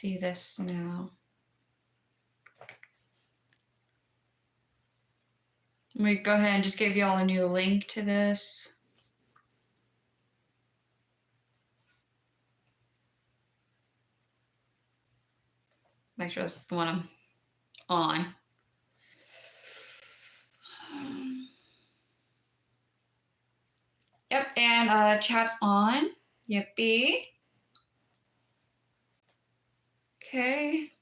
see this now. Let me go ahead and just give you all a new link to this. Make sure this is the one I'm on. Yep, and chat's on. Yippee. Okay.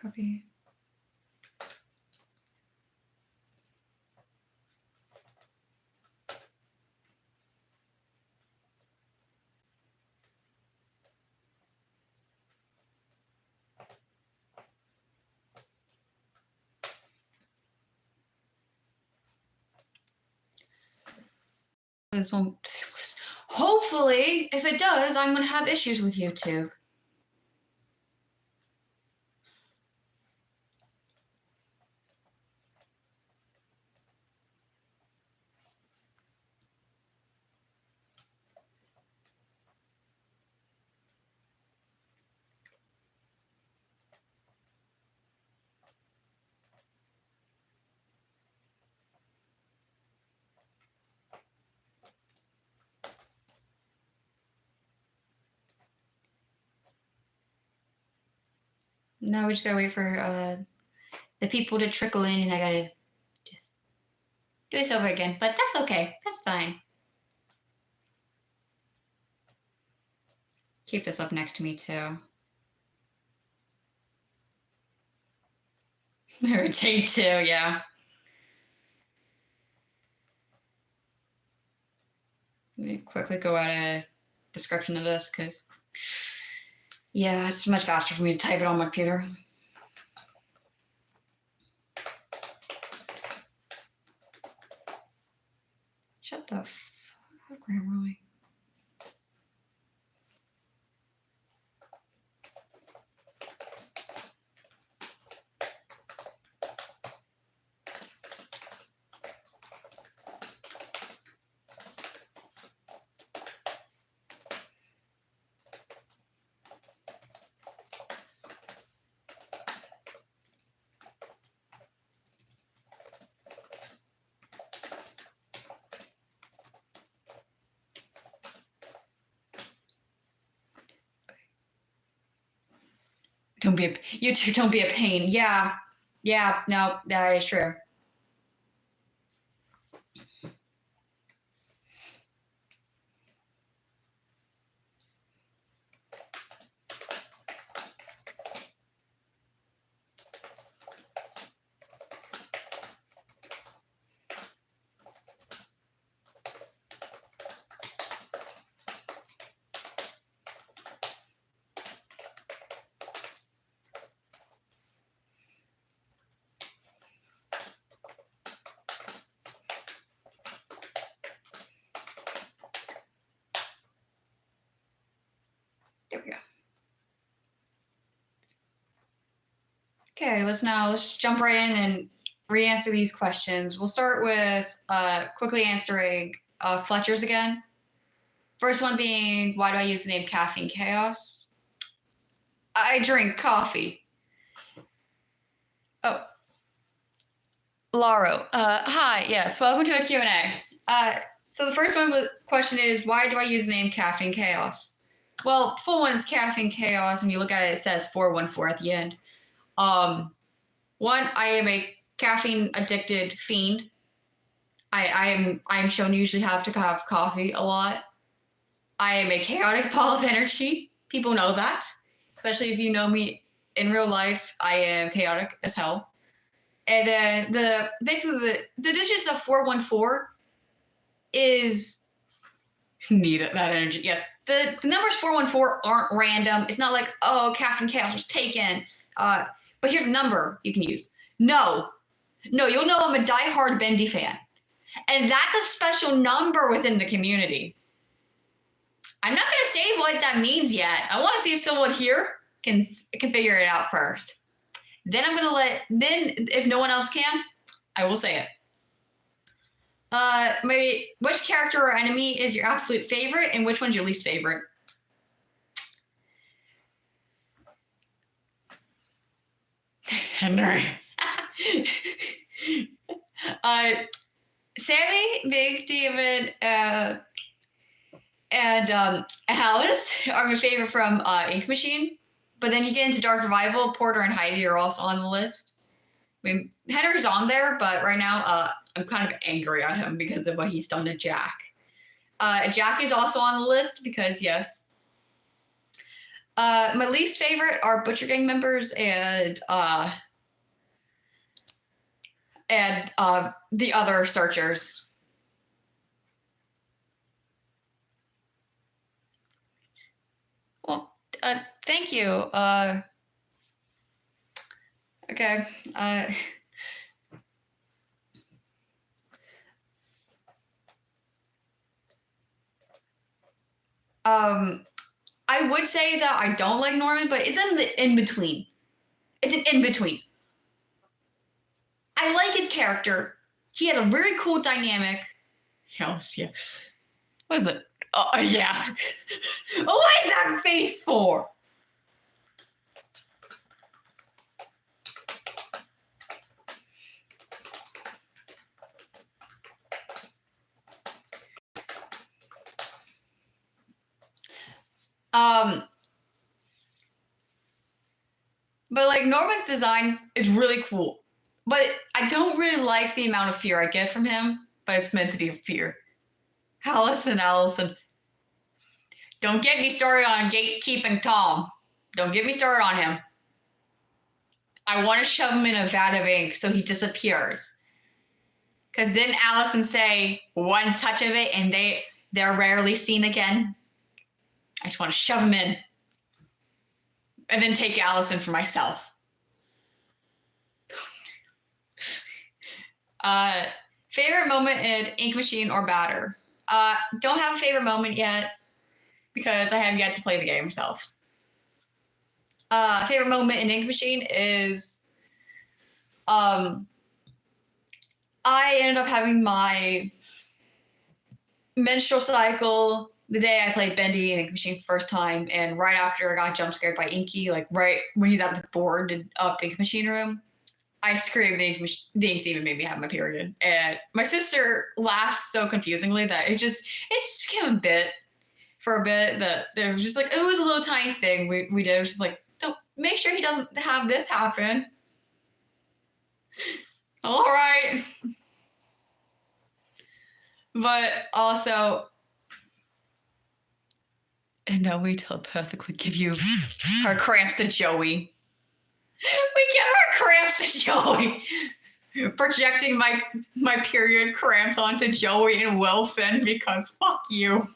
Copy. This one, hopefully, if it does, I'm going to have issues with YouTube. Now we just gotta wait for the people to trickle in, and I gotta just do this over again. But that's okay. That's fine. Keep this up next to me too. Irritate too, yeah. Let me quickly go at a description of this because, yeah, it's much faster for me to type it on my computer. Shut the fuck, Grammarly. YouTube, don't be a pain. Yeah, no, that is true. There we go. Okay, let's jump right in and re-answer these questions. We'll start with quickly answering Fletcher's again. First one being, why do I use the name Caffeine Chaos? I drink coffee. Oh. Laro, hi, yes, welcome to a Q&A. So the first question is, why do I use the name Caffeine Chaos? Well, full one is Caffeine Chaos, and you look at it, it says 414 at the end. One, I am a caffeine addicted fiend. I'm shown to usually have to have coffee a lot. I am a chaotic ball of energy. People know that, especially if you know me in real life. I am chaotic as hell. And then basically the digits of 414 is need that energy. Yes, the numbers 414 aren't random. It's not like, oh, Caffeine Chaos was taken. But here's a number you can use. No, you'll know I'm a diehard Bendy fan. And that's a special number within the community. I'm not going to say what that means yet. I want to see if someone here can figure it out first. Then I'm gonna then if no one else can, I will say it. Which character or enemy is your absolute favorite, and which one's your least favorite? Henry. Sammy, Big, David, and Alice are my favorite from Ink Machine. But then you get into Dark Revival, Porter and Heidi are also on the list. I mean, Henry's on there, but right now I'm kind of angry at him because of what he's done to Jack. Jack is also on the list because, yes. My least favorite are Butcher Gang members and the other searchers. Well, thank you. Okay. I would say that I don't like Norman, but it's in the in-between. It's an in-between. I like his character. He had a very cool dynamic. Yes, yeah. What is it? Oh, yeah. What is that face for? But like Norman's design is really cool. But I don't really like the amount of fear I get from him, but it's meant to be fear. Allison. Don't get me started on gatekeeping Tom. Don't get me started on him. I want to shove him in a vat of ink so he disappears. Because didn't Allison say one touch of it and they're rarely seen again? I just want to shove him in. And then take Allison for myself. Favorite moment in Ink Machine or Batter? Don't have a favorite moment yet because I have yet to play the game myself. Favorite moment in Ink Machine is I ended up having my menstrual cycle the day I played Bendy in Ink Machine first time, and right after I got jump scared by Inky, like right when he's at the board up Ink Machine room, I screamed the Ink Demon made me have my period. And my sister laughed so confusingly that it just became a bit for a bit that there was just like, it was a little tiny thing we did. It was just like, don't make sure he doesn't have this happen. All right. But also, and now we telepathically give you her cramps to Joey. We give her cramps to Joey. Projecting my period cramps onto Joey and Wilson because fuck you.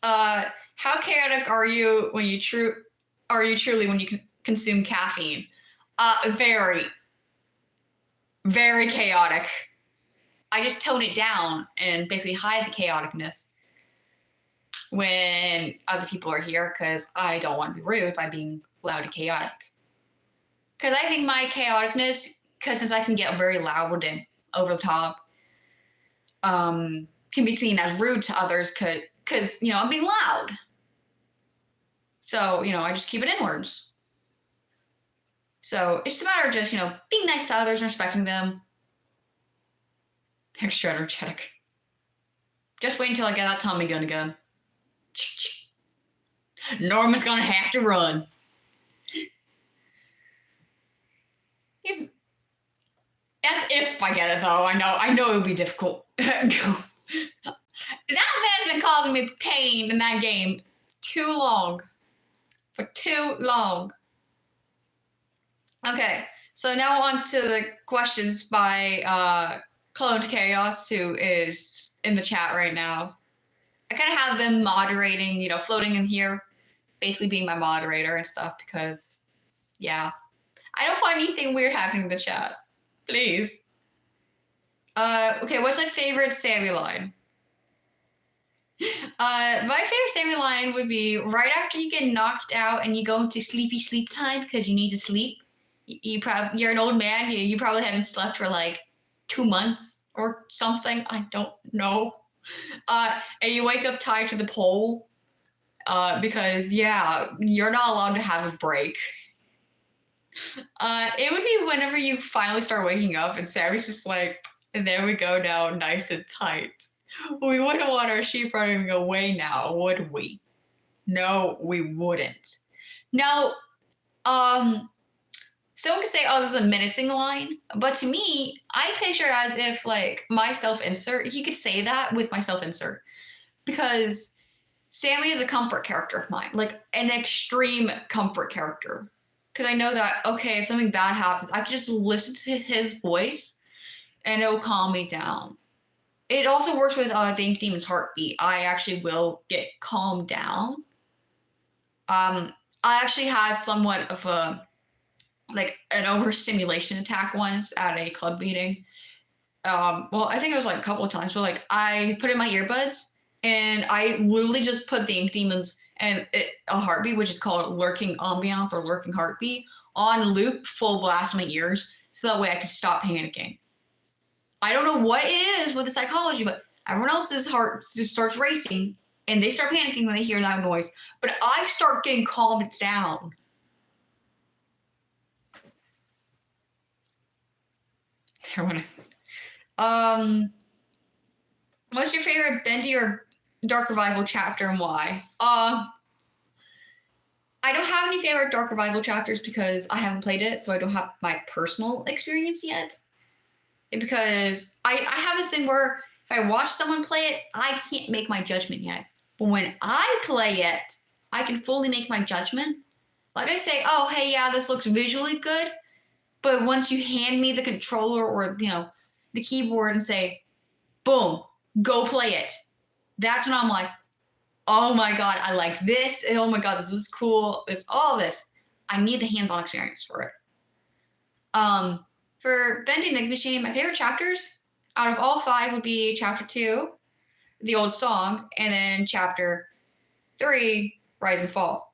How chaotic are you when you truly when you consume caffeine? Very, very chaotic. I just tone it down and basically hide the chaoticness when other people are here because I don't want to be rude by being loud and chaotic. Because I think my chaoticness, because since I can get very loud and over the top, can be seen as rude to others because, you know, I'm being loud. So, you know, I just keep it inwards. So it's just a matter of just, you know, being nice to others and respecting them. Extra energetic. Just wait until I get that Tommy gun again. Norman's gonna have to run. That's if I get it though. I know it would be difficult. That man's been causing me pain in that game too long. For too long. Okay, so now on to the questions by Cloned Chaos, who is in the chat right now. I kind of have them moderating, you know, floating in here, basically being my moderator and stuff because, yeah. I don't want anything weird happening in the chat. Please. Okay, what's my favorite Sammy line? My favorite Sammy line would be right after you get knocked out and you go into sleepy sleep time because you need to sleep. You're an old man. You probably haven't slept for like 2 months or something. I don't know. And you wake up tied to the pole because yeah, you're not allowed to have a break. It would be whenever you finally start waking up and Sammy's just like, there we go now, nice and tight. We wouldn't want our sheep running away now, would we? No, we wouldn't. Now, someone could say, oh, this is a menacing line, but to me, I picture it as if like my self-insert, he could say that with my self-insert because Sammy is a comfort character of mine, like an extreme comfort character. Because I know that, okay, if something bad happens, I can just listen to his voice and it'll calm me down. It also works with the Ink Demon's heartbeat. I actually will get calmed down. I actually had somewhat of a, like an overstimulation attack once at a club meeting. Well, I think it was like a couple of times, but like I put in my earbuds and I literally just put the Ink Demons and a heartbeat, which is called lurking ambiance or lurking heartbeat, on loop full blast in my ears, so that way I could stop panicking. I don't know what it is with the psychology, but everyone else's heart just starts racing and they start panicking when they hear that noise. But I start getting calmed down. What's your favorite Bendy or Dark Revival chapter and why? I don't have any favorite Dark Revival chapters because I haven't played it, so I don't have my personal experience yet. Because I have this thing where if I watch someone play it, I can't make my judgment yet. But when I play it, I can fully make my judgment. Like I say, oh, hey, yeah, this looks visually good. But once you hand me the controller or, you know, the keyboard and say, boom, go play it. That's when I'm like, oh my God, I like this. Oh my God, this is cool. It's all this. I need the hands-on experience for it. For Bending the Machine, my favorite chapters out of all 5 would be Chapter 2, The Old Song, and then Chapter 3, Rise and Fall.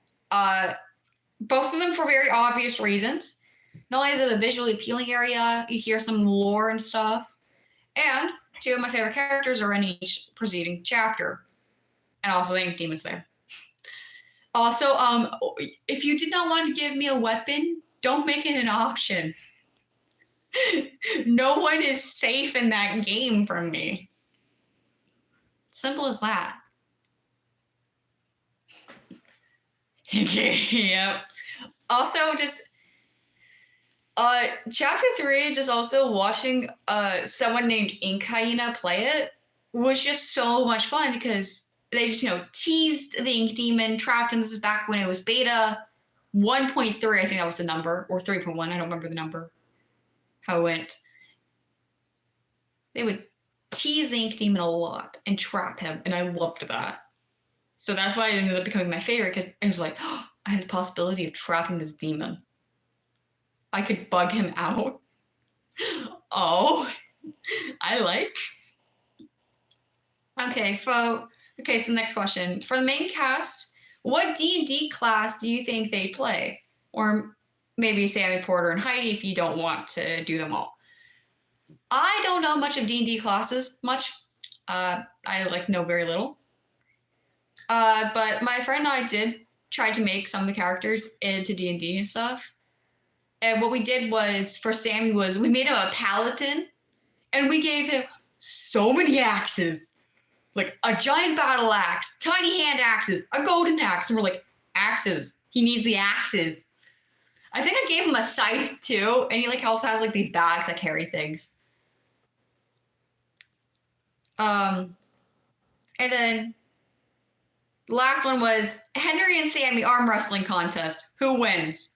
Both of them for very obvious reasons. Not only is it a visually appealing area, you hear some lore and stuff, and 2 of my favorite characters are in each preceding chapter. And also the Ink Demon's there. Also, if you did not want to give me a weapon, don't make it an option. No one is safe in that game from me. Simple as that. Yep. Also, just chapter 3, just also watching someone named Ink Hyena play it was just so much fun because they just, you know, teased the Ink Demon, trapped him. This is back when it was beta 1.3, I think that was the number, or 3.1, I don't remember the number, how it went. They would tease the Ink Demon a lot and trap him, and I loved that. So that's why it ended up becoming my favorite, because it was like, oh, I had the possibility of trapping this demon. I could bug him out. Oh, I like. Okay, so the next question. For the main cast, what D&D class do you think they play? Or maybe Sammy, Porter, and Heidi if you don't want to do them all. I don't know much of D&D classes, much. I know very little. But my friend and I did try to make some of the characters into D&D and stuff. And what we did was, for Sammy, was we made him a paladin, and we gave him so many axes. Like a giant battle axe, tiny hand axes, a golden axe, and we're like, axes. He needs the axes. I think I gave him a scythe too, and he like also has like these bags that carry things. And then the last one was Henry and Sammy arm wrestling contest. Who wins?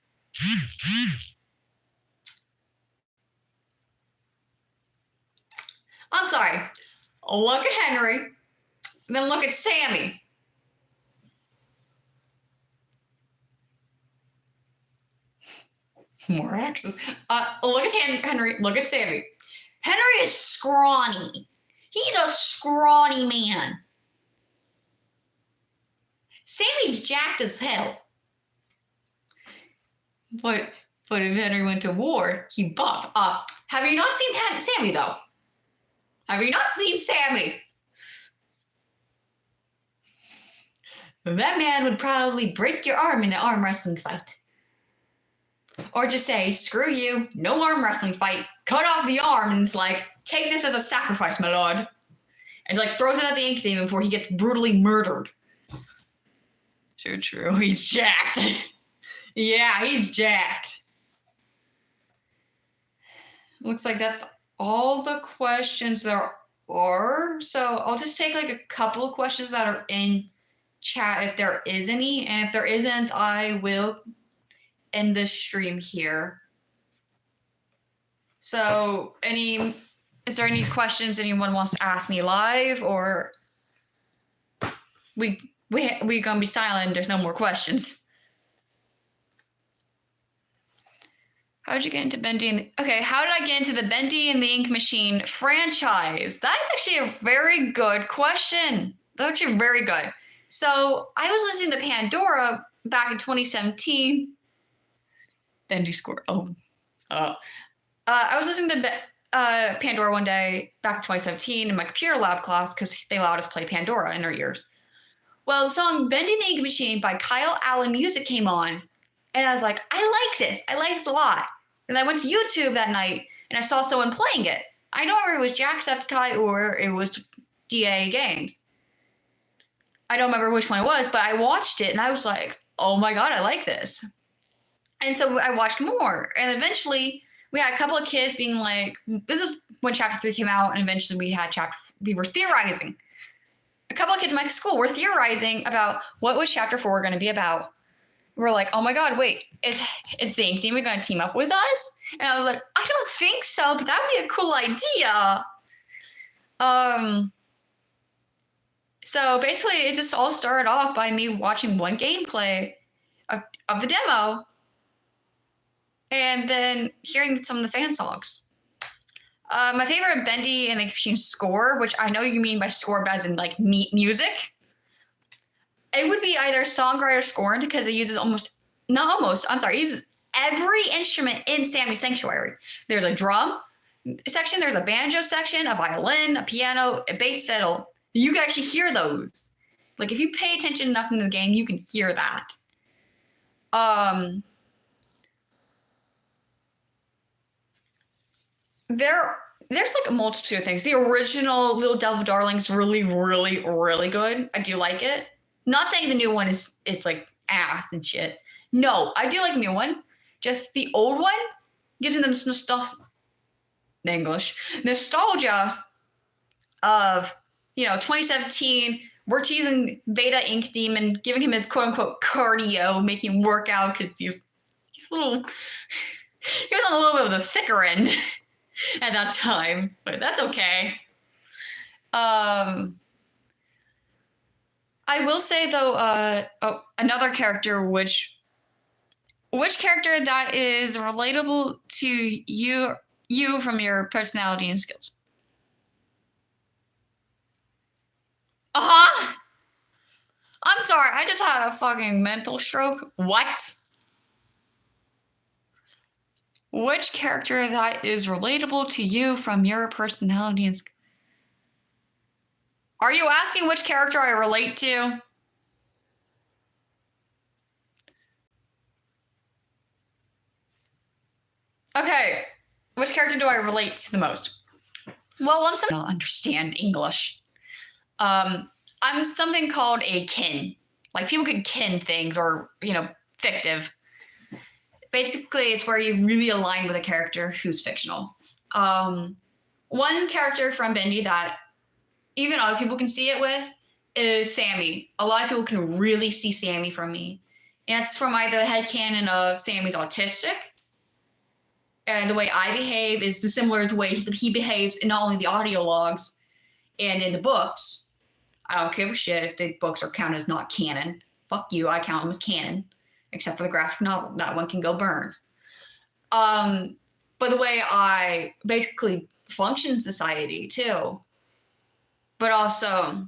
I'm sorry. Look at Henry. Then look at Sammy. More axes. Look at Henry. Look at Sammy. Henry is scrawny. He's a scrawny man. Sammy's jacked as hell. But if Henry went to war, he buff. Have you not seen Sammy though? Have you not seen Sammy? That man would probably break your arm in an arm wrestling fight. Or just say, screw you, no arm wrestling fight, cut off the arm, and it's like, take this as a sacrifice, my lord. And like throws it at the ink demon before he gets brutally murdered. True, he's jacked. Yeah, he's jacked. Looks like that's all the questions there are. So I'll just take like a couple of questions that are in chat if there is any, and if there isn't, I will end this stream here. So is there any questions anyone wants to ask me live, or we gonna be silent, there's no more questions? How did you get into Bendy okay, how did I get into the Bendy and the Ink Machine franchise? That's actually a very good question. That's actually very good. So I was listening to Pandora back in 2017. Bendy score. I was listening to Pandora one day back in 2017 in my computer lab class because they allowed us to play Pandora in our ears. Well, the song Bendy and the Ink Machine by Kyle Allen Music came on, and I was like, I like this a lot. And I went to YouTube that night, and I saw someone playing it. I don't remember if it was Jacksepticeye or it was DA Games. I don't remember which one it was, but I watched it, and I was like, oh my god, I like this. And so I watched more, and eventually we had a couple of kids being like, this is when Chapter 3 came out, and eventually we were theorizing. A couple of kids in my school were theorizing about what was Chapter 4 going to be about. We're like, oh my god, wait, is the Ink Demon going to team up with us? And I was like, I don't think so, but that would be a cool idea. So basically, it just all started off by me watching one gameplay of the demo, and then hearing some of the fan songs. My favorite Bendy and the Ink Machine score, which I know you mean by score as in like music, it would be either Songwriter Scorned, because it uses it uses every instrument in Sammy's Sanctuary. There's a drum section, there's a banjo section, a violin, a piano, a bass fiddle. You can actually hear those. Like if you pay attention enough in the game, you can hear that. There's like a multitude of things. The original Little Devil Darling's really, really, really good. I do like it. Not saying the new one it's like ass and shit. No, I do like the new one. Just the old one gives me the nostalgia of, 2017. We're teasing Beta Ink Demon, giving him his quote unquote cardio, making him work out because he's he was on a little bit of the thicker end at that time, but that's okay. I will say though, another character which character that is relatable to you from your personality and skills. I'm sorry, I just had a fucking mental stroke. What? Which character that is relatable to you from your personality and skills? Are you asking which character I relate to? Okay, which character do I relate to the most? Well, I don't understand English. I'm something called a kin. Like people can kin things or, fictive. Basically, it's where you really align with a character who's fictional. One character from Bendy that even other people can see it with is Sammy. A lot of people can really see Sammy from me. And it's from either the headcanon of Sammy's autistic, and the way I behave is similar to the way he behaves in not only the audio logs and in the books. I don't give a shit if the books are counted as not canon. Fuck you, I count them as canon. Except for the graphic novel. That one can go burn. But the way I basically function in society, too. But also,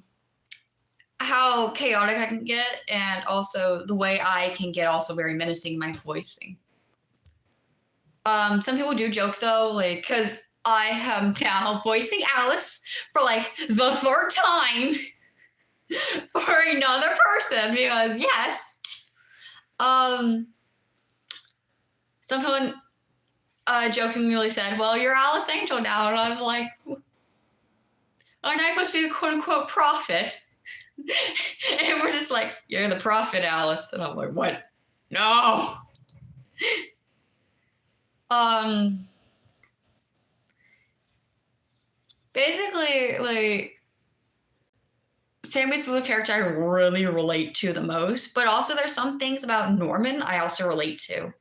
how chaotic I can get, and also the way I can get also very menacing in my voicing. Some people do joke though, like, because I am now voicing Alice for like the third time for another person because yes. Someone jokingly said, "Well, you're Alice Angel now," and I'm like, "Aren't I supposed to be the quote unquote prophet?" And we're just like, "You're the prophet, Alice," and I'm like, "What? No." Basically, like, Sammy's the character I really relate to the most, but also there's some things about Norman I also relate to.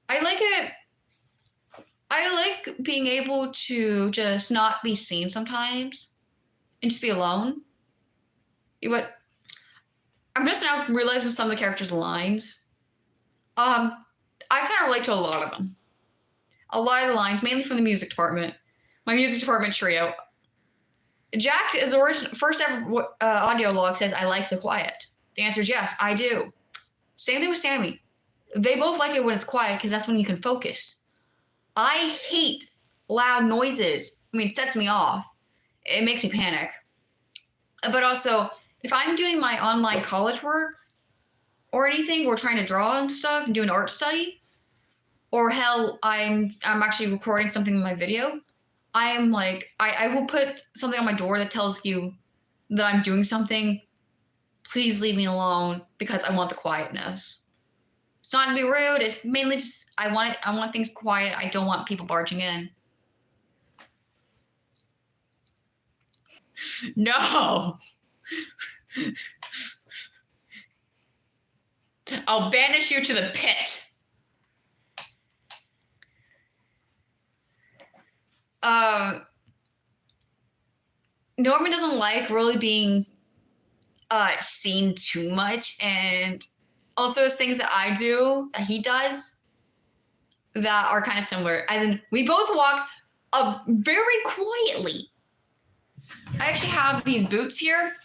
I like it. I like being able to just not be seen sometimes and just be alone. But I'm just now realizing some of the characters' lines. I kind of relate to a lot of them. A lot of the lines, mainly from the music department. My music department trio. Jack is the first ever audio log says, "I like the quiet." The answer is yes, I do. Same thing with Sammy. They both like it when it's quiet because that's when you can focus. I hate loud noises. I mean, it sets me off. It makes me panic. But also, if I'm doing my online college work or anything, or trying to draw and stuff and do an art study, or hell, I'm actually recording something in my video, I'm like, I will put something on my door that tells you that I'm doing something. Please leave me alone because I want the quietness. It's not to be rude. It's mainly just I want things quiet. I don't want people barging in. No. I'll banish you to the pit. Norman doesn't like really being seen too much, and also there's things that I do that he does that are kind of similar. As in, we both walk very quietly. I actually have these boots here.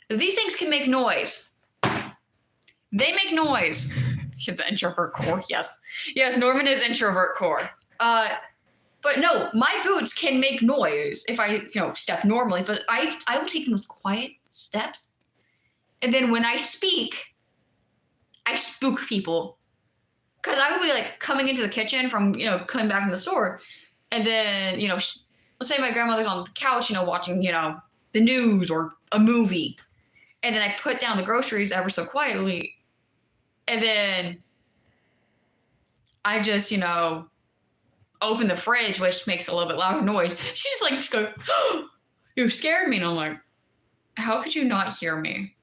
These things can make noise. They make noise. He's an introvert core. Yes. Yes, Norman is introvert core. But no, my boots can make noise if I, step normally, but I will take the most quiet steps. And then when I speak, I spook people. Because I will be like coming into the kitchen from, coming back from the store. And then, let's say my grandmother's on the couch, watching, the news or a movie. And then I put down the groceries ever so quietly. And then I just, open the fridge, which makes a little bit louder noise. She just goes, "Oh, you scared me." And I'm like, how could you not hear me?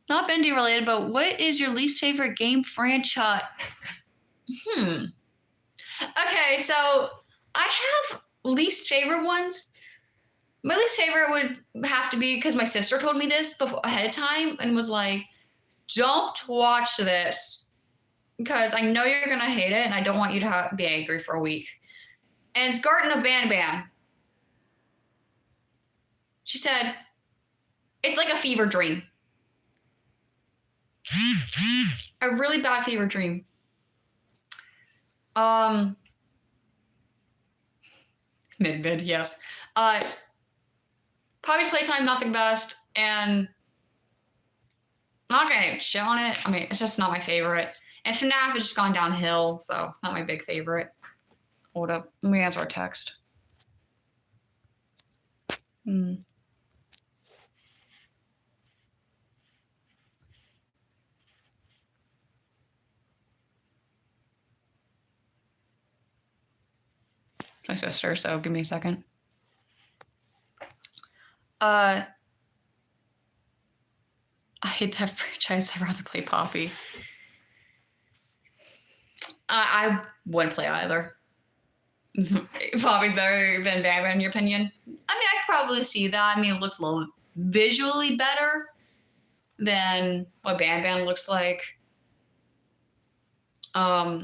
Not Bendy related, but what is your least favorite game franchise? Okay, so I have least favorite ones. My least favorite would have to be because my sister told me this ahead of time and was like, "Don't watch this because I know you're gonna hate it and I don't want you to be angry for a week." And it's Garden of Banban. She said, "It's like a fever dream. A really bad fever dream." Mid, yes. Poppy's Playtime, not the best, and I'm not gonna shit on it. I mean, it's just not my favorite. And FNAF has just gone downhill, so not my big favorite. Hold up, let me answer our text. My sister, so give me a second. I hate that franchise. I'd rather play Poppy. I wouldn't play either. Poppy's better than Banban, in your opinion? I mean, I could probably see that. I mean, it looks a little visually better than what Banban looks like. But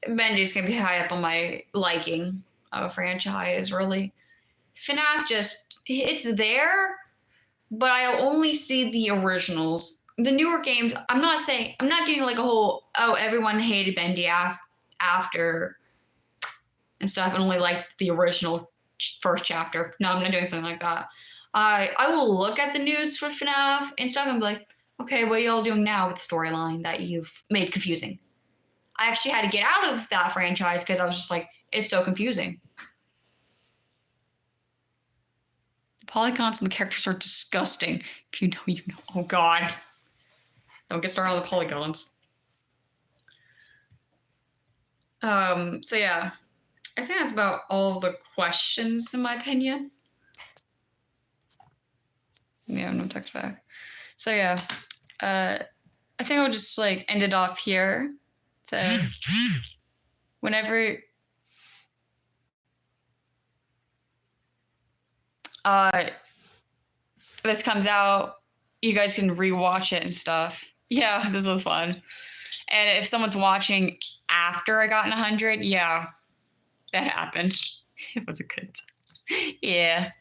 Benji's gonna be high up on my liking of a franchise, really. FNAF just, it's there, but I only see the originals. The newer games, I'm not doing like a whole, oh, everyone hated Bendy after and stuff and only liked the original first chapter. No, I'm not doing something like that. I will look at the news for FNAF and stuff and be like, okay, what are y'all doing now with the storyline that you've made confusing? I actually had to get out of that franchise because I was just like, it's so confusing. The polygons and the characters are disgusting. If you know, you know. Oh, God. Don't get started on the polygons. So yeah. I think that's about all the questions, in my opinion. Yeah, no text back. So yeah. I think I'll just like end it off here. So whenever this comes out, you guys can rewatch it and stuff. Yeah, this was fun. And if someone's watching after I got 100, yeah, that happened. It was a good time. Yeah.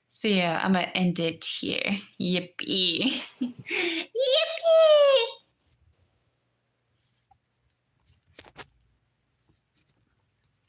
So yeah, I'm gonna end it here. Yippee. Yippee!